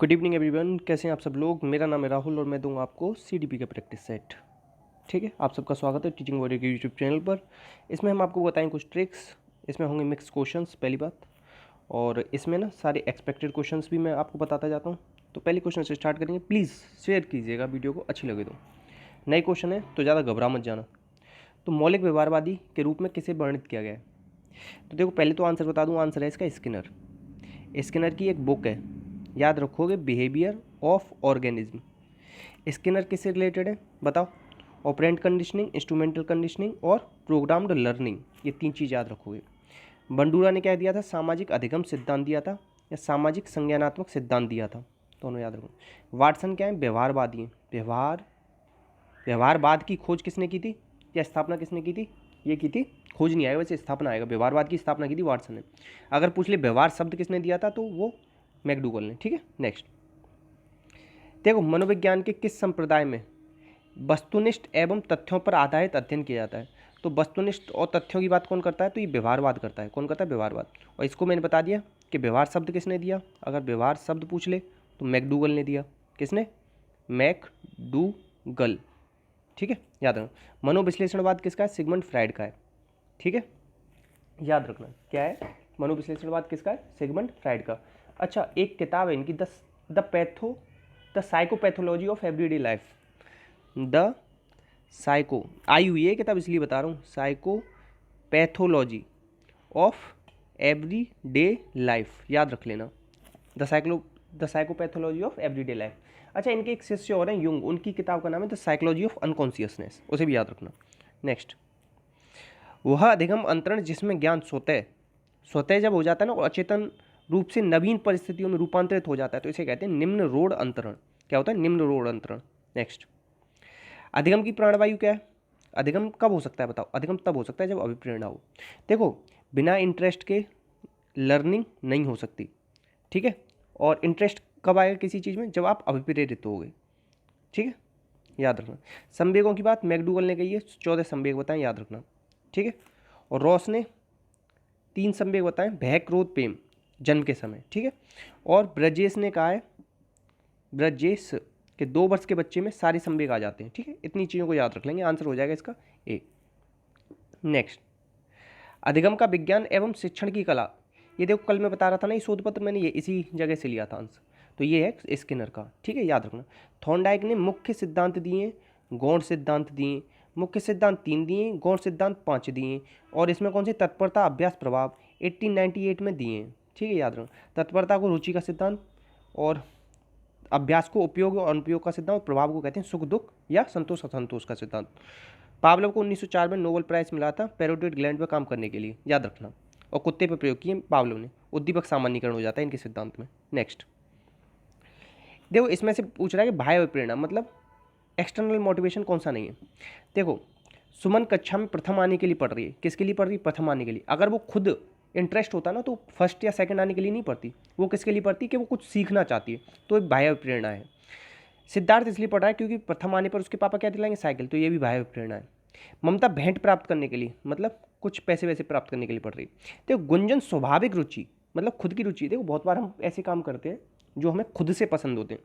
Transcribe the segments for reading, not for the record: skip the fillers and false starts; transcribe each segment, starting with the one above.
Good evening everyone, कैसे हैं आप सब लोग। मेरा नाम है राहुल और मैं दूंगा आपको सीडीपी का प्रैक्टिस सेट। ठीक है, आप सबका स्वागत है टीचिंग वॉरियर के यूट्यूब चैनल पर। इसमें हम आपको बताएं कुछ ट्रिक्स। इसमें होंगे मिक्स क्वेश्चंस पहली बात, और इसमें ना सारे एक्सपेक्टेड क्वेश्चंस भी मैं आपको बताता जाता हूँ। तो पहले क्वेश्चन से स्टार्ट करेंगे। प्लीज़ शेयर कीजिएगा वीडियो को, अच्छी लगे तो। नए क्वेश्चन है तो ज़्यादा घबरा मत जाना। तो मौलिक व्यवहारवादी के रूप में किसे वर्णित किया गया है? तो देखो, पहले तो आंसर बता दूँ। आंसर है इसका स्किनर। स्किनर की एक बुक है, याद रखोगे, बिहेवियर ऑफ ऑर्गेनिज्म। स्किनर किससे रिलेटेड है बताओ? ऑपरेंट कंडीशनिंग, इंस्ट्रूमेंटल कंडीशनिंग और प्रोग्राम्ड लर्निंग, ये तीन चीज़ याद रखोगे। बंडूरा ने क्या दिया था? सामाजिक अधिगम सिद्धांत दिया था या सामाजिक संज्ञानात्मक सिद्धांत दिया था, दोनों याद रखो। वाटसन क्या है? व्यवहारवादी है। व्यवहारवाद की खोज किसने की थी या स्थापना किसने की थी? ये की थी, खोज नहीं आएगा वैसे, स्थापना आएगा। व्यवहारवाद की स्थापना की थी वाटसन ने। अगर पूछ ले व्यवहार शब्द किसने दिया था तो वो मैकडूगल ने। ठीक है, नेक्स्ट देखो, मनोविज्ञान के किस संप्रदाय में वस्तुनिष्ठ एवं तथ्यों पर आधारित अध्ययन किया जाता है? तो वस्तुनिष्ठ और तथ्यों की बात कौन करता है? तो ये व्यवहारवाद करता है। कौन करता है? व्यवहारवाद। और इसको मैंने बता दिया कि व्यवहार शब्द किसने दिया। अगर व्यवहार शब्द पूछ ले तो मैकडूगल ने दिया। किसने? मैकडूगल। ठीक है, याद रखना। मनोविश्लेषणवाद किसका है? सिगमंड फ्राइड का है। ठीक है, याद रखना क्या है? मनोविश्लेषणवाद किसका है? सिगमंड फ्राइड का। अच्छा, एक किताब है इनकी, the psychopathology of everyday life. The psycho आई हुई है किताब, इसलिए बता रहा हूँ। साइकोपैथोलॉजी ऑफ एवरीडे लाइफ, याद रख लेना। The psychopathology of everyday life. अच्छा, इनके एक शिष्य और हैं युंग, उनकी किताब का नाम है द साइकोलॉजी ऑफ अनकॉन्शियसनेस, उसे भी याद रखना। नेक्स्ट, वह अधिगम अंतरण जिसमें ज्ञान स्वतः जब हो जाता है ना, और अचेतन रूप से नवीन परिस्थितियों में रूपांतरित हो जाता है, तो इसे कहते हैं निम्न रोड अंतरण। क्या होता है? निम्न रोड अंतरण। नेक्स्ट, अधिगम की प्राणवायु क्या है? अधिगम कब हो सकता है बताओ? अधिगम तब हो सकता है जब अभिप्रेरणा हो। देखो, बिना इंटरेस्ट के लर्निंग नहीं हो सकती। ठीक है, और इंटरेस्ट कब आएगा किसी चीज़ में? जब आप अभिप्रेरित होगे। ठीक है, याद रखना। संवेगों की बात मैकडूगल ने कही है, 14 संवेग बताएं, याद रखना। ठीक है, और रॉस ने 3 संवेग बताएं, भय, क्रोध, प्रेम, जन्म के समय। ठीक है, और ब्रजेश ने कहा है, ब्रजेश के 2 वर्ष के बच्चे में सारे संवेग आ जाते हैं। ठीक है, इतनी चीज़ों को याद रख लेंगे, आंसर हो जाएगा इसका ए। नेक्स्ट, अधिगम का विज्ञान एवं शिक्षण की कला। ये देखो, कल मैं बता रहा था ना, ये शोध पत्र मैंने ये इसी जगह से लिया था आंसर। तो ये है स्किनर का। ठीक है, याद रखना। थॉर्नडाइक ने मुख्य सिद्धांत दिए, गौण सिद्धांत दिए। मुख्य सिद्धांत 3 दिए, गौण सिद्धांत 5 दिए। और इसमें कौन से? तत्परता, अभ्यास, प्रभाव 1898 में दिए हैं। ठीक है, याद रखना। तत्परता को रुचि का सिद्धांत, और अभ्यास को उपयोग और अनुपयोग का सिद्धांत, और प्रभाव को कहते हैं सुख दुख या संतोष असंतोष का सिद्धांत। पावलोव को 1904 में नोबेल प्राइज मिला था पैरोटिड ग्लैंड पर काम करने के लिए, याद रखना। और कुत्ते पर प्रयोग किए पावलोव ने। उद्दीपक सामान्यीकरण हो जाता है इनके सिद्धांत में। नेक्स्ट, देखो, इसमें से पूछ रहा है कि बाह्य प्रेरणा मतलब एक्सटर्नल मोटिवेशन कौन सा नहीं है। देखो, सुमन कक्षा में प्रथम आने के लिए पढ़ रही है। किसके लिए पढ़ रही है? प्रथम आने के लिए। अगर वो खुद इंटरेस्ट होता ना तो फर्स्ट या सेकंड आने के लिए नहीं पढ़ती। वो किसके लिए पढ़ती? कि वो कुछ सीखना चाहती है, तो एक बाह्य प्रेरणा है। सिद्धार्थ इसलिए पढ़ रहा है क्योंकि प्रथम आने पर उसके पापा क्या दिलाएंगे? साइकिल, तो ये भी बाह्य प्रेरणा है। ममता भेंट प्राप्त करने के लिए, मतलब कुछ पैसे वैसे प्राप्त करने के लिए पढ़ रही है। देखो, गुंजन स्वाभाविक रुचि मतलब खुद की रुचि। देखो, बहुत बार हम ऐसे काम करते हैं जो हमें खुद से पसंद होते हैं।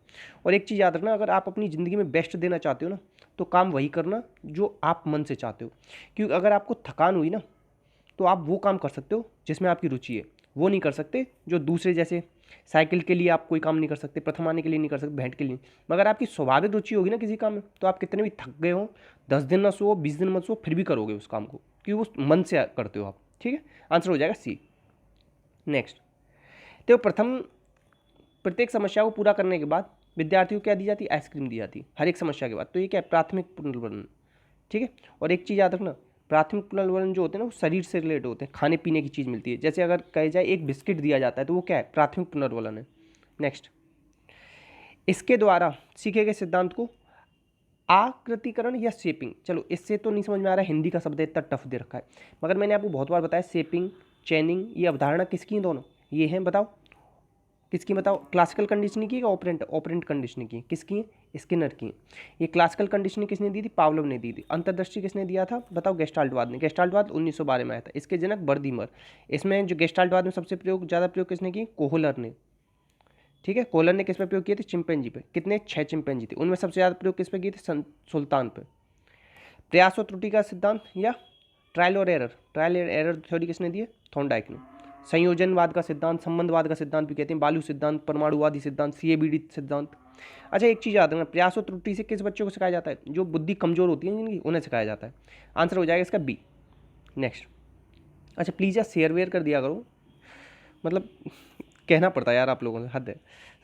और एक चीज़ याद रखना, अगर आप अपनी ज़िंदगी में बेस्ट देना चाहते हो ना, तो काम वही करना जो आप मन से चाहते हो। क्योंकि अगर आपको थकान हुई ना, तो आप वो काम कर सकते हो जिसमें आपकी रुचि है। वो नहीं कर सकते जो दूसरे, जैसे साइकिल के लिए आप कोई काम नहीं कर सकते, प्रथम आने के लिए नहीं कर सकते, भेंट के लिए। मगर आपकी स्वाभाविक रुचि होगी ना किसी काम में, तो आप कितने भी थक गए हो, 10 दिन ना सो, 20 दिन मत सो, फिर भी करोगे उस काम को, क्योंकि उस मन से करते हो आप। ठीक है, आंसर हो जाएगा सी। नेक्स्ट, तो प्रत्येक समस्या को पूरा करने के बाद विद्यार्थियों को क्या दी जाती है? आइसक्रीम दी जाती है हर एक समस्या के बाद। तो ये क्या है? प्राथमिक पुनर्वलन। ठीक है, और एक चीज़ याद रखना, प्राथमिक पुनर्वलन जो होते हैं ना, वो शरीर से रिलेटेड होते हैं। खाने पीने की चीज़ मिलती है, जैसे अगर कहे जाए एक बिस्किट दिया जाता है, तो वो क्या है? प्राथमिक पुनर्वलन है। नेक्स्ट, इसके द्वारा सीखे गए सिद्धांत को आकृतिकरण या शेपिंग। चलो, इससे तो नहीं समझ में आ रहा है, हिंदी का शब्द इतना टफ दे रखा है, मगर मैंने आपको बहुत बार बताया, शेपिंग, चैनिंग, ये अवधारणा किसकी है? दोनों ये हैं। बताओ किसकी? बताओ, क्लासिकल कंडीशनिंग की या ऑपरेंट कंडीशनिंग की? किसकी? स्किनर की। ये क्लासिकल कंडीशनिंग किसने दी थी? पावलोव ने दी थी। अंतर्दृष्टि किसने दिया था? बताओ, गेस्टाल्टवाद ने। गेस्टाल्टवाद 1912 में आया था। इसके जनक बर्दीमर। इसमें जो गेस्टाल्टवाद में सबसे ज़्यादा प्रयोग किसने की? कोहलर ने। ठीक है। कोहलर ने किस पे प्रयोग किए थे? चिंपैंजी पे। कितने? 6 चिंपैंजी थे, उनमें सबसे ज़्यादा प्रयोग किस पे किए थे? सुल्तान पे। प्रयास और त्रुटि का सिद्धांत या ट्रायल और एरर? ट्रायल और एरर थ्योरी किसने दी है? थॉर्नडाइक ने। संयोजनवाद का सिद्धांत, संबंधवाद का सिद्धांत भी कहते हैं, बालू सिद्धांत, परमाणुवादी सिद्धांत, सीएबीडी सिद्धांत। अच्छा एक चीज़ याद रखना, प्रयास और त्रुटि से किस बच्चों को सिखाया जाता है? जो बुद्धि कमजोर होती है जिनकी, उन्हें सिखाया जाता है। आंसर हो जाएगा इसका बी। नेक्स्ट। अच्छा प्लीज़ यार शेयर वेयर कर दिया करो, मतलब कहना पड़ता है यार आप लोगों से, हद है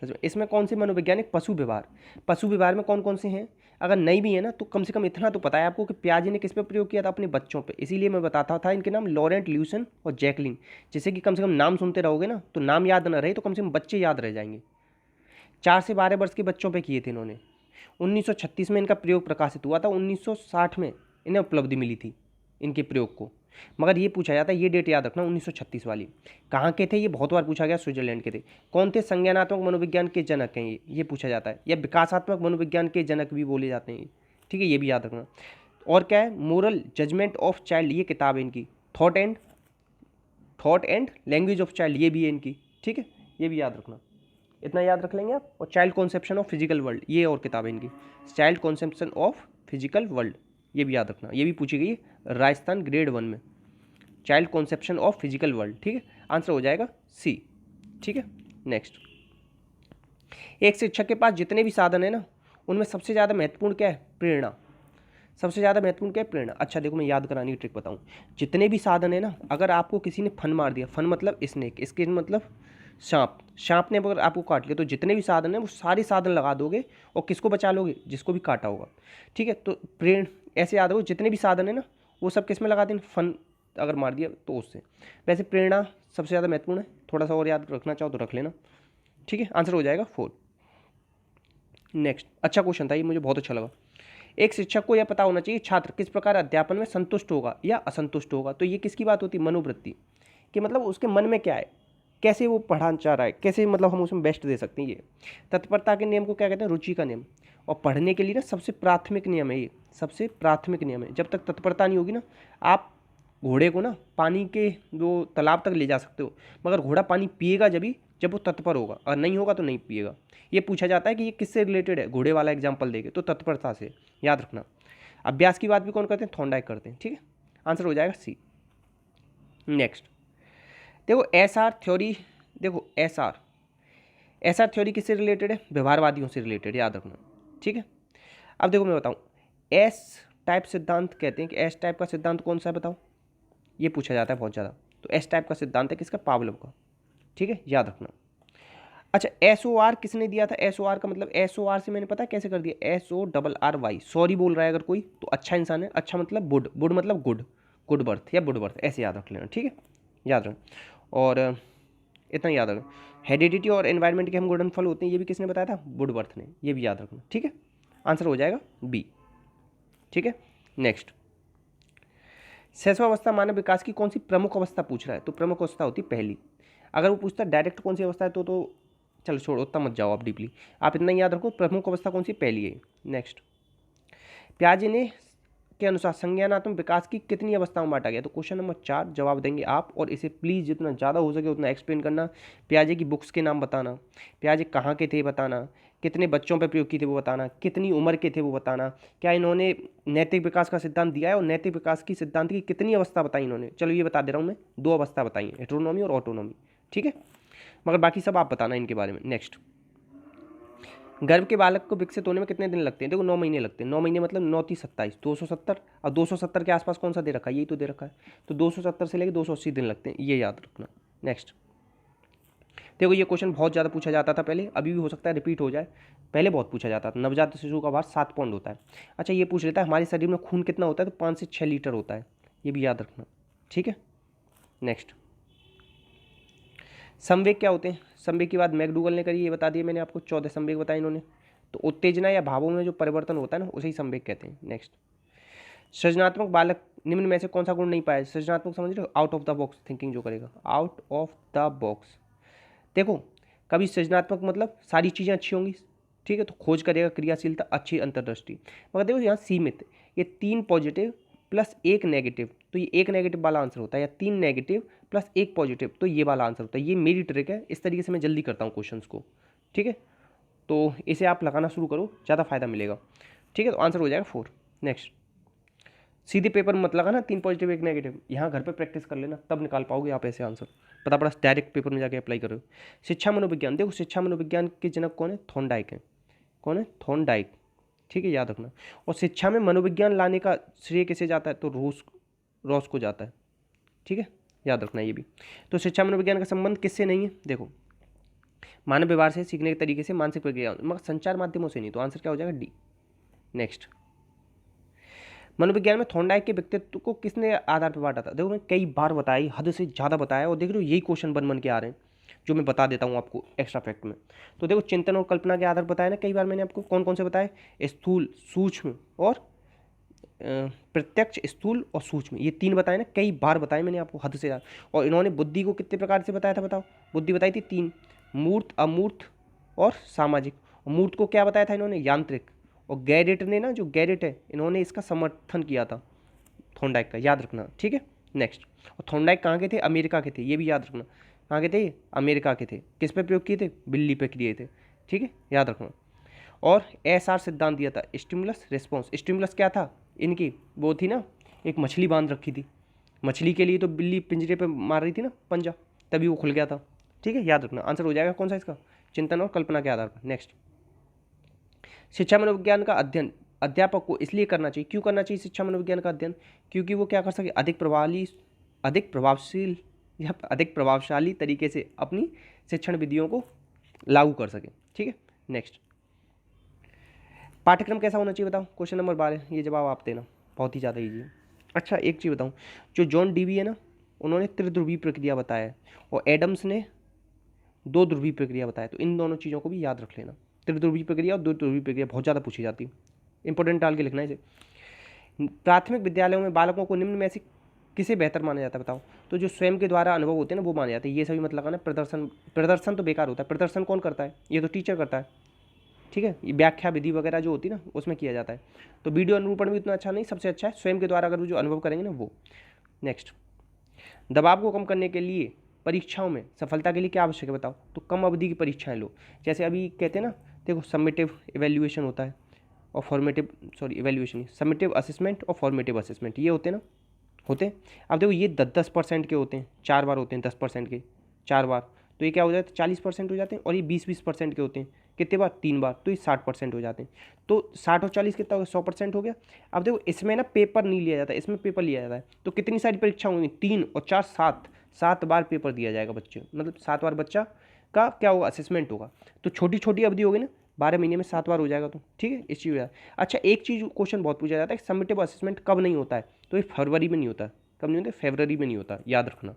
सच में। इसमें कौन सी मनोवैज्ञानिक? पशु व्यवहार। पशु व्यवहार में कौन कौन से हैं? अगर नहीं भी है ना तो कम से कम इतना तो पता है आपको कि पियाजे ने किस पे प्रयोग किया था? अपने बच्चों पे। इसीलिए मैं बताता था इनके नाम लॉरेंट ल्यूसन और जैकलिन, जिससे कि कम से कम नाम सुनते रहोगे ना तो नाम याद ना रहे तो कम से कम बच्चे याद रह जाएंगे। 4 से 12 वर्ष के बच्चों पे किए थे इन्होंने। 1936 में इनका प्रयोग प्रकाशित हुआ था, 1960 में इन्हें उपलब्धि मिली थी इनके प्रयोग को। मगर ये पूछा जाता है, ये डेट याद रखना 1936 वाली। कहाँ के थे? ये बहुत बार पूछा गया, स्विट्जरलैंड के थे। कौन थे? संज्ञानात्मक मनोविज्ञान के जनक हैं ये पूछा जाता है, या विकासात्मक मनोविज्ञान के जनक भी बोले जाते हैं, ठीक है, ये भी याद रखना। और क्या है? मोरल जजमेंट ऑफ चाइल्ड, ये किताब है इनकी। Thought and language of child, ये भी है इनकी, ठीक है, ये भी याद रखना। इतना याद रख लेंगे आप। और child conception of physical world, ये और किताब है इनकी, child conception of physical world, ये भी याद रखना, ये भी पूछी गई राजस्थान ग्रेड 1 में। Child conception of physical world, ठीक है, आंसर हो जाएगा सी, ठीक है। नेक्स्ट। एक शिक्षक के पास जितने भी साधन है ना उनमें सबसे ज़्यादा महत्वपूर्ण क्या है? प्रेरणा। सबसे ज़्यादा महत्वपूर्ण क्या है? प्रेरणा। अच्छा देखो मैं याद कराने की ट्रिक बताऊँ। जितने भी साधन है ना, अगर आपको किसी ने फन मार दिया, फन मतलब स्नेक, स्केन मतलब सांप, सांप ने अगर आपको काट लिया, तो जितने भी साधन है वो सारे साधन लगा दोगे और किसको बचा लोगे? जिसको भी काटा होगा, ठीक है। तो ऐसे याद रखो, जितने भी साधन है ना वो सब किस में लगा दें? फन अगर मार दिया तो उससे। वैसे प्रेरणा सबसे ज़्यादा महत्वपूर्ण है, थोड़ा सा और याद रखना चाहो तो रख लेना, ठीक है, आंसर हो जाएगा 4। नेक्स्ट। अच्छा क्वेश्चन था ये, मुझे बहुत अच्छा लगा। एक शिक्षक को यह पता होना चाहिए छात्र किस प्रकार अध्यापन में संतुष्ट होगा या असंतुष्ट होगा। तो ये किसकी बात होती है? मनोवृत्ति, कि मतलब उसके मन में क्या है, कैसे वो पढ़ाना चाह रहा है, कैसे मतलब हम उसमें बेस्ट दे सकते हैं। ये तत्परता के नियम को क्या कहते हैं? रुचि का नियम। और पढ़ने के लिए ना सबसे प्राथमिक नियम है ये, सबसे प्राथमिक नियम है। जब तक तत्परता नहीं होगी ना, आप घोड़े को ना पानी के जो तालाब तक ले जा सकते हो, मगर घोड़ा पानी पिएगा जब वो तत्पर होगा, और नहीं होगा तो नहीं पिएगा। ये पूछा जाता है कि ये किससे रिलेटेड है, घोड़े वाला एग्जाम्पल देके, तो तत्परता से, याद रखना। अभ्यास की बात भी कौन करते हैं? थॉर्नडाइक करते हैं, ठीक है, आंसर हो जाएगा सी। नेक्स्ट। देखो एस आर थ्योरी, देखो एस आर थ्योरी किससे रिलेटेड है? व्यवहारवादियों से रिलेटेड, याद रखना, ठीक है। अब देखो मैं बताऊं, एस टाइप सिद्धांत कहते हैं कि एस टाइप का सिद्धांत कौन सा है बताओ? ये पूछा जाता है बहुत ज़्यादा। तो एस टाइप का सिद्धांत है किसका? पावलोव का, ठीक है, याद रखना। अच्छा SOR किसने दिया था? SOR का मतलब, SOR से मैंने पता कैसे कर दिया, SORRY, सॉरी बोल रहा है अगर कोई तो अच्छा इंसान है, अच्छा मतलब बुड मतलब गुड बर्थ या बुड बर्थ, ऐसे याद रख लेना, ठीक है, याद रखना। और इतना याद रखना, हेरिडिटी और एनवायरनमेंट के हम गोल्डन फल होते हैं, ये भी किसने बताया था? बुड बर्थ ने, ये भी याद रखना, ठीक है, आंसर हो जाएगा बी, ठीक है। नेक्स्ट। शैशवावस्था मानव विकास की कौन सी प्रमुख अवस्था पूछ रहा है? तो प्रमुख अवस्था होती पहली। अगर वो पूछता डायरेक्ट कौन सी अवस्था है तो चलो छोड़ो, उतना मत जाओ आप डीपली, आप इतना याद रखो प्रमुख अवस्था कौन सी? पहली है। नेक्स्ट। पियाजे ने के अनुसार संज्ञानात्मक विकास की कितनी अवस्थाओं में बांटा गया? तो क्वेश्चन नंबर 4 जवाब देंगे आप, और इसे प्लीज़ जितना ज़्यादा हो सके उतना एक्सप्लेन करना। पियाजे की बुक्स के नाम बताना, पियाजे कहाँ के थे बताना, कितने बच्चों पर प्रयोग किए थे वो बताना, कितनी उम्र के थे वो बताना, क्या इन्होंने नैतिक विकास का सिद्धांत दिया है, और नैतिक विकास की सिद्धांत की कितनी अवस्था बताई इन्होंने? चलो ये बता दे रहा हूँ मैं, 2 अवस्था बताई है, हेटेरोनॉमी और ऑटोनॉमी, ठीक है, मगर बाकी सब आप बताना इनके बारे में। नेक्स्ट। गर्भ के बालक को विकसित होने में कितने दिन लगते हैं? देखो 9 महीने लगते हैं। 9 महीने मतलब 9 × 27, 270, और 270 के आसपास कौन सा दे रखा है? यही तो दे रखा है, तो 270 से लेकर 280 दिन लगते हैं, ये याद रखना। नेक्स्ट। देखो ये क्वेश्चन बहुत ज़्यादा पूछा जाता था पहले, अभी भी हो सकता है रिपीट हो जाए, पहले बहुत पूछा जाता था। नवजात शिशु का भार 7 पाउंड होता है। अच्छा ये पूछ लेता है हमारे शरीर में खून कितना होता है? तो 5 से 6 लीटर होता है, ये भी याद रखना, ठीक है। नेक्स्ट। संवेग क्या होते हैं? संवेग की बात मैकडूगल ने करी, ये बता दिया मैंने आपको, 14 संवेग बताए इन्होंने। तो उत्तेजना या भावों में जो परिवर्तन होता है ना उसे ही संवेग कहते हैं। नेक्स्ट। सृजनात्मक बालक निम्न में से कौन सा गुण नहीं पाया? सृजनात्मक समझ रहे हो? Out of the box thinking जो करेगा, आउट ऑफ द बॉक्स। देखो कभी सृजनात्मक मतलब सारी चीज़ें अच्छी होंगी, ठीक है, तो खोज करेगा, क्रियाशीलता, अच्छी अंतर्दृष्टि, मगर देखो यहाँ सीमित, ये 3 पॉजिटिव प्लस 1 नेगेटिव, तो ये 1 नेगेटिव वाला आंसर होता है, या 3 नेगेटिव प्लस 1 पॉजिटिव, तो ये वाला आंसर होता है। ये मेरी ट्रिक है, इस तरीके से मैं जल्दी करता हूँ क्वेश्चंस को, ठीक है, तो इसे आप लगाना शुरू करो, ज़्यादा फायदा मिलेगा। ठीक है, तो आंसर हो जाएगा 4। नेक्स्ट, सीधे पेपर में मत लगाना 3 पॉजिटिव 1 नेगेटिव, यहाँ घर पे प्रैक्टिस कर लेना, तब निकाल पाओगे आप ऐसे आंसर। पता पड़ा डायरेक्ट पेपर में जाके अप्लाई करो। शिक्षा मनोविज्ञान, देखो शिक्षा मनोविज्ञान के जनक कौन है? थॉर्नडाइक है। कौन है? थॉर्नडाइक। ठीक है, याद रखना। और शिक्षा में मनोविज्ञान लाने का श्रेय किसे जाता है? तो रॉस को जाता है। ठीक है, याद रखना ये भी। तो शिक्षा मनोविज्ञान का संबंध किससे नहीं है? देखो, मानव व्यवहार से, सीखने के तरीके से, मानसिक प्रक्रिया, मगर संचार माध्यमों से नहीं। तो आंसर क्या हो जाएगा? डी। नेक्स्ट, मनोविज्ञान में थॉर्नडाइक के व्यक्तित्व को किसने आधार पर बांटा था? देखो, मैं कई बार बताई, हद से ज़्यादा बताया, और देख रहे हो यही क्वेश्चन बन के आ रहे हैं जो मैं बता देता हूँ आपको एक्स्ट्रा फैक्ट में। तो देखो, चिंतन और कल्पना के आधार बताया ना कई बार मैंने आपको। कौन कौन से बताए? स्थूल, सूक्ष्म और प्रत्यक्ष, स्थूल और सूक्ष्म, ये 3 बताए ना, कई बार बताए मैंने आपको, हद से ज़्यादा। और इन्होंने बुद्धि को कितने प्रकार से बताया था? बताओ, बुद्धि बताई थी 3, मूर्त, अमूर्त और सामाजिक। और मूर्त को क्या बताया था इन्होंने? यांत्रिक। और गैरेट ने ना, जो गैरेट है, इन्होंने इसका समर्थन किया था थॉर्नडाइक का, याद रखना। ठीक है, नेक्स्ट। और थॉर्नडाइक कहाँ के थे? अमेरिका के थे, ये भी याद रखना। कहाँ के थे? अमेरिका के थे। किस पे प्रयोग किए थे? बिल्ली पे किए थे। ठीक है, याद रखना। और एसआर सिद्धांत दिया था, स्टिमुलस रिस्पॉन्स। स्टिमुलस क्या था इनकी? वो थी ना, एक मछली बांध रखी थी, मछली के लिए तो बिल्ली पिंजरे पे मार रही थी ना पंजा, तभी वो खुल गया था। ठीक है, याद रखना। आंसर हो जाएगा कौन सा इसका? चिंतन और कल्पना के आधार पर। नेक्स्ट, शिक्षा मनोविज्ञान का अध्ययन अध्यापक को इसलिए करना चाहिए, क्यों करना चाहिए शिक्षा मनोविज्ञान का अध्ययन? क्योंकि वो क्या कर सके? अधिक प्रभावशाली तरीके से अपनी शिक्षण विधियों को लागू कर सके। ठीक है, नेक्स्ट, पाठ्यक्रम कैसा होना चाहिए बताओ? क्वेश्चन नंबर 12, ये जवाब आप देना, बहुत ही ज़्यादा ईजी है। अच्छा, एक चीज़ बताऊँ, जो जॉन डीवी है ना, उन्होंने त्रिध्रुवी प्रक्रिया बताया है, और एडम्स ने 2 ध्रुवीय प्रक्रिया बताया। तो इन दोनों चीज़ों को भी याद रख लेना, त्रिध्रुवीय प्रक्रिया और 2 ध्रुवीय प्रक्रिया बहुत ज़्यादा पूछी जाती है, इंपॉर्टेंट डाल के लिखना है इसे। प्राथमिक विद्यालयों में बालकों को निम्न में से किसे बेहतर माना जाता है? बताओ। तो जो स्वयं के द्वारा अनुभव होते हैं ना, वो माने जाते हैं। ये सभी मत लगाना। प्रदर्शन तो बेकार होता है। प्रदर्शन कौन करता है? ये तो टीचर करता है। ठीक है, ये व्याख्या विधि वगैरह जो होती है ना, उसमें किया जाता है। तो वीडियो अनुरूपण भी उतना अच्छा नहीं, सबसे अच्छा है स्वयं के द्वारा अगर वो जो अनुभव करेंगे ना, वो। नेक्स्ट, दबाव को कम करने के लिए परीक्षाओं में सफलता के लिए क्या आवश्यक है? बताओ। तो कम अवधि की परीक्षाएं लो, जैसे अभी कहते हैं ना, देखो समेटिव इवैल्यूएशन होता है और समेटिव असेसमेंट और फॉर्मेटिव असेसमेंट, ये होते हैं ना, होते हैं। अब देखो, ये 10-10% के होते हैं, 4 बार होते हैं 10% के, 4 बार, तो ये क्या हो जाता है? 40% हो जाते हैं। और ये 20-20% के होते हैं, कितने बार? 3 बार, तो ये 60% हो जाते हैं। तो 60 और 40 कितना हो गया? 100% हो गया। अब देखो, इसमें ना पेपर नहीं लिया जाता है, इसमें पेपर लिया जाता है। तो कितनी सारी परीक्षा होंगी? 3 और 4 7 बार पेपर दिया जाएगा बच्चे, मतलब 7 बार बच्चा का क्या होगा? असेसमेंट होगा। तो छोटी छोटी अवधि होगी ना, 12 महीने में 7 बार हो जाएगा। तो ठीक है, इस चीज़। अच्छा, एक चीज़ क्वेश्चन बहुत पूछा जाता है, सबमिटेबल असेसमेंट कब नहीं होता है? तो ये फरवरी में नहीं होता है। कब नहीं होता? फरवरी में नहीं होता, याद रखना।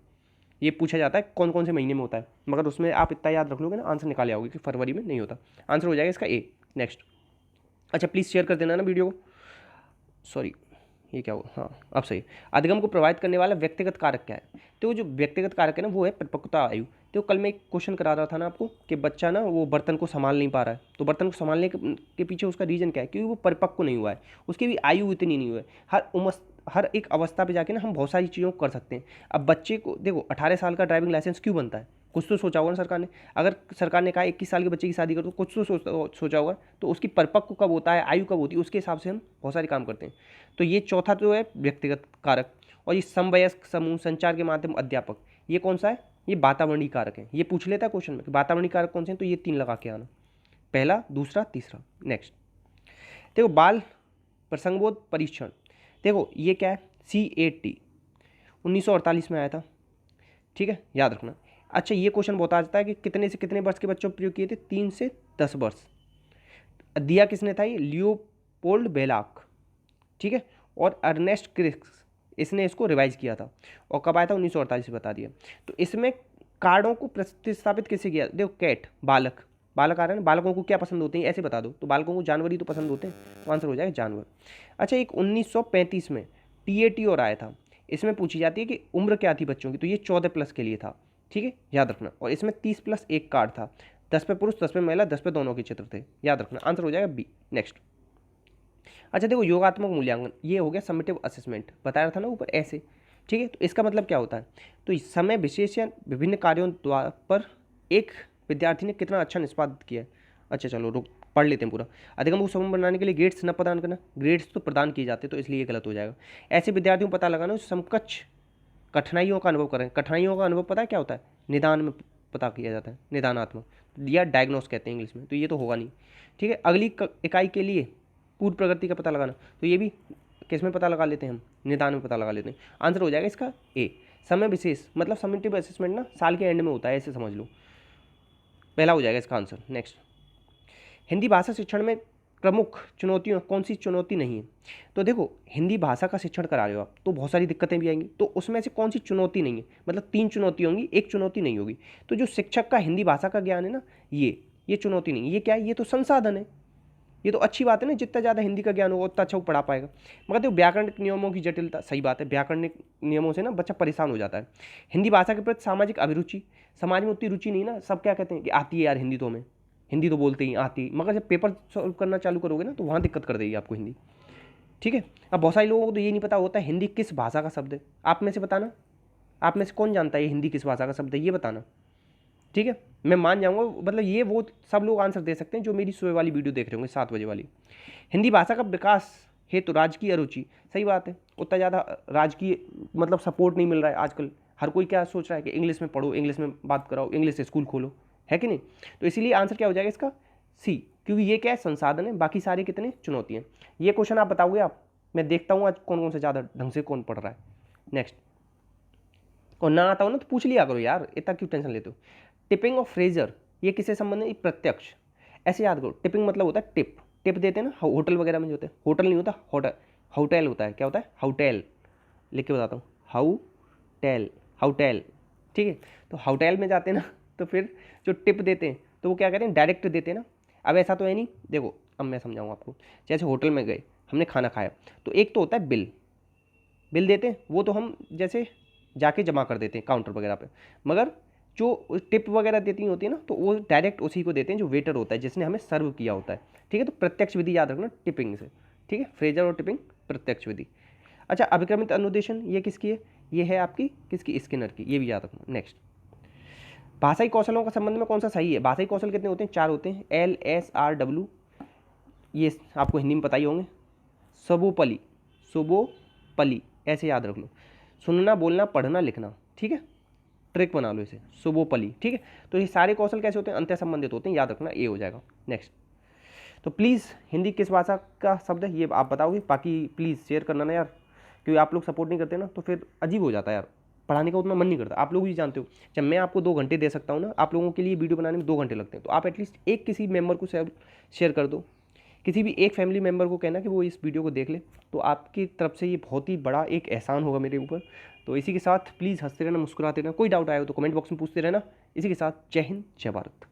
ये पूछा जाता है कौन कौन से महीने में होता है, मगर उसमें आप इतना याद रख लोगे ना, आंसर निकाले आओगे कि फरवरी में नहीं होता। आंसर हो जाएगा इसका ए। नेक्स्ट, अच्छा प्लीज़ शेयर कर देना ना वीडियो को। सॉरी, ये क्या हुआ? हाँ, अब सही। अधिगम को प्रभावित करने वाला व्यक्तिगत कारक क्या है? तो जो व्यक्तिगत कारक है ना, वो है परिपक्वता आयु। तो कल मैं एक क्वेश्चन करा रहा था ना आपको कि बच्चा ना वो बर्तन को संभाल नहीं पा रहा है, तो बर्तन को संभालने के पीछे उसका रीज़न क्या है? क्योंकि वो परिपक्व नहीं हुआ है, उसकी भी आयु इतनी नहीं हुई है। हर एक अवस्था पे जाके ना हम बहुत सारी चीज़ों को कर सकते हैं। अब बच्चे को देखो, 18 साल का ड्राइविंग लाइसेंस क्यों बनता है? कुछ तो सोचा होगा ना सरकार ने। अगर सरकार ने कहा 21 साल के बच्चे की शादी कर दो, कुछ तो सोचा होगा। तो उसकी परिपक्व कब होता है, आयु कब होती है, उसके हिसाब से हम बहुत सारे काम करते हैं। तो ये चौथा तो है व्यक्तिगत कारक। और ये समवयस्क समूह, संचार के माध्यम, अध्यापक, ये कौन सा है? ये वातावरणीय कारक है। ये पूछ लेता है क्वेश्चन में कि वातावरणीय कारक कौन से हैं, तो ये 3 लगा के आना, पहला, दूसरा, तीसरा। नेक्स्ट, देखो बाल प्रसंगबोध परीक्षण, देखो ये क्या है? CAT 1948 में आया था। ठीक है, याद रखना। अच्छा, ये क्वेश्चन बहुत आता है कि कितने से कितने वर्ष के बच्चों पर प्रयोग किए थे? 3 से 10 वर्ष। दिया किसने था? ये लियोपोल्ड बेलाक। ठीक है, और अर्नेस्ट क्रिक्स, इसने इसको रिवाइज किया था। और कब आया था? 1948 बता दिया। तो इसमें कार्डों को प्रतिस्थापित किसे किया? देखो, कैट, बालक, बालक आ रहा है ना, बालकों को क्या पसंद होते हैं ऐसे बता दो। तो बालकों को जानवर ही तो पसंद होते हैं, तो आंसर हो जाएगा जानवर। अच्छा, एक 1935 में TAT और आया था। इसमें पूछी जाती है कि उम्र क्या थी बच्चों की, तो ये 14+ के लिए था। ठीक है, याद रखना। और इसमें 30+1 कार्ड था, 10 पे पुरुष, 10 पे महिला, 10 पे दोनों के चित्र थे, याद रखना। आंसर हो जाएगा बी। नेक्स्ट, अच्छा देखो, योगात्मक मूल्यांकन, ये हो गया समेटिव असेसमेंट, बताया था ना ऊपर ऐसे। ठीक है, तो इसका मतलब क्या होता है? तो इस समय विशेष या विभिन्न कार्यों द्वारा पर एक विद्यार्थी ने कितना अच्छा निष्पादित किया है। अच्छा चलो रुक पढ़ लेते हैं पूरा। अधिगम को सम बनाने के लिए ग्रेड्स न प्रदान करना, ग्रेड्स तो प्रदान किए जाते तो इसलिए गलत हो जाएगा। ऐसे विद्यार्थियों को पता लगाना जो समकक्ष कठिनाइयों का अनुभव करें। कठिनाइयों का अनुभव पता है क्या होता है? निदान में पता किया जाता है, निदानात्मक या डायग्नोस कहते हैं इंग्लिश में, तो ये तो होगा नहीं। ठीक है, अगली इकाई के लिए पूर्व प्रगति का पता लगाना, तो ये भी किस में पता लगा लेते हैं हम? निदान में पता लगा लेते हैं। आंसर हो जाएगा इसका ए। समय विशेष मतलब समेटिव असेसमेंट ना साल के एंड में होता है, ऐसे समझ लो, पहला हो जाएगा इसका आंसर। नेक्स्ट, हिंदी भाषा शिक्षण में प्रमुख चुनौतियों कौन सी चुनौती नहीं है? तो देखो हिंदी भाषा का शिक्षण करा रहे हो आप तो बहुत सारी दिक्कतें भी आएंगी, तो उसमें से कौन सी चुनौती नहीं है? मतलब 3 चुनौती होंगी, एक चुनौती नहीं होगी। तो जो शिक्षक का हिंदी भाषा का ज्ञान है ना, ये चुनौती नहीं, ये क्या है? ये तो संसाधन है। ये तो अच्छी बात है ना, जितना ज़्यादा हिंदी का ज्ञान होगा उतना अच्छा वो पढ़ा पाएगा। मगर देखो व्याकरणिक नियमों की जटिलता, सही बात है, व्याकरणिक नियमों से ना बच्चा परेशान हो जाता है। हिंदी भाषा के प्रति सामाजिक अभिरुचि, समाज में उतनी रुचि नहीं ना, सब क्या कहते हैं कि आती है यार हिंदी तो हमें, हिंदी तो बोलते ही आती, मगर जब पेपर सॉल्व करना चालू करोगे ना तो वहाँ दिक्कत कर देगी आपको हिंदी। ठीक है, अब बहुत सारे लोगों को तो ये नहीं पता होता है हिंदी किस भाषा का शब्द है। आप में से बताना, आप में से कौन जानता है ये हिंदी किस भाषा का शब्द है, ये बताना। ठीक है, मैं मान जाऊंगा, मतलब ये वो सब लोग आंसर दे सकते हैं जो मेरी सुबह वाली वीडियो देख रहे होंगे 7 बजे वाली। हिंदी भाषा का विकास हेतु राजकीय अरुचि, सही बात है, उतना ज़्यादा राजकीय मतलब सपोर्ट नहीं मिल रहा है आजकल। हर कोई क्या सोच रहा है कि इंग्लिश में पढ़ो, इंग्लिश में बात कराओ, इंग्लिश स्कूल खोलो, है कि नहीं? तो इसीलिए आंसर क्या हो जाएगा इसका? सी, क्योंकि ये क्या है? संसाधन है, बाकी सारे कितने? चुनौती हैं। ये क्वेश्चन आप बताओगे आप, मैं देखता हूँ आज कौन कौन से ज़्यादा ढंग से कौन पढ़ रहा है। नेक्स्ट, और ना आता हो ना तो पूछ लिया करो यार, इतना क्यों टेंशन लेते हो? टिपिंग ऑफ फ्रेजर, ये किससे संबंधित है? प्रत्यक्ष। ऐसे याद करो, टिपिंग मतलब होता है टिप, टिप देते हैं ना होटल वगैरह में जो होते हैं, होटल नहीं होता, होटल होटल होता है। क्या होता है? होटल, लिख के बताता हूँ, हाउटेल, हाउटेल। ठीक है, तो होटल में जाते हैं ना तो फिर जो टिप देते हैं तो वो क्या कहते हैं? डायरेक्ट देते हैं ना। अब ऐसा तो है नहीं, देखो अब मैं समझाऊँ आपको। जैसे होटल में गए, हमने खाना खाया, तो एक तो होता है बिल, बिल देते हैं, वो तो हम जैसे जाके जमा कर देते हैं काउंटर वगैरह पे। मगर जो टिप वगैरह देती होती है ना तो वो डायरेक्ट उसी को देते हैं जो वेटर होता है, जिसने हमें सर्व किया होता है। ठीक है, तो प्रत्यक्ष विधि याद रखना टिपिंग से। ठीक है, फ्रेजर और टिपिंग प्रत्यक्ष विधि। अच्छा, अभिक्रमित अनुदेशन ये किसकी है? ये है आपकी किसकी? स्किनर की, ये भी याद रखना। नेक्स्ट, भाषाई कौशलों का संबंध में कौन सा सही है? भाषाई कौशल कितने होते हैं? 4 होते हैं, LSRW, ये आपको हिंदी में पता ही होंगे। सबोपली, सुबोपली, ऐसे याद रख लो। सुनना, बोलना, पढ़ना, लिखना। ठीक है, ट्रिक बना लो इसे, सुबोपली। ठीक है, तो ये सारे कौशल कैसे होते हैं? अंत्य संबंधित होते हैं, याद रखना, ये हो जाएगा। नेक्स्ट, तो प्लीज़ हिंदी किस भाषा का शब्द है ये आप बताओगे, बाकी प्लीज़ शेयर करना ना यार, क्योंकि आप लोग सपोर्ट नहीं करते ना तो फिर अजीब हो जाता है यार, पढ़ाने का उतना मन नहीं करता। आप लोग भी जानते हो, जब मैं आपको 2 घंटे दे सकता हूँ ना, आप लोगों के लिए वीडियो बनाने में 2 घंटे लगते हैं, तो आप एटलीस्ट एक किसी मेंबर को शेयर कर दो, किसी भी एक फैमिली मेंबर को कहना कि वो इस वीडियो को देख ले, तो आपकी तरफ से ये बहुत ही बड़ा एक एहसान होगा मेरे ऊपर। तो इसी के साथ प्लीज़ हंसते रहना, मुस्कुराते रहना, कोई डाउट आया हो तो कमेंट बॉक्स में पूछते रहना। इसी के साथ जय हिंद, जय भारत।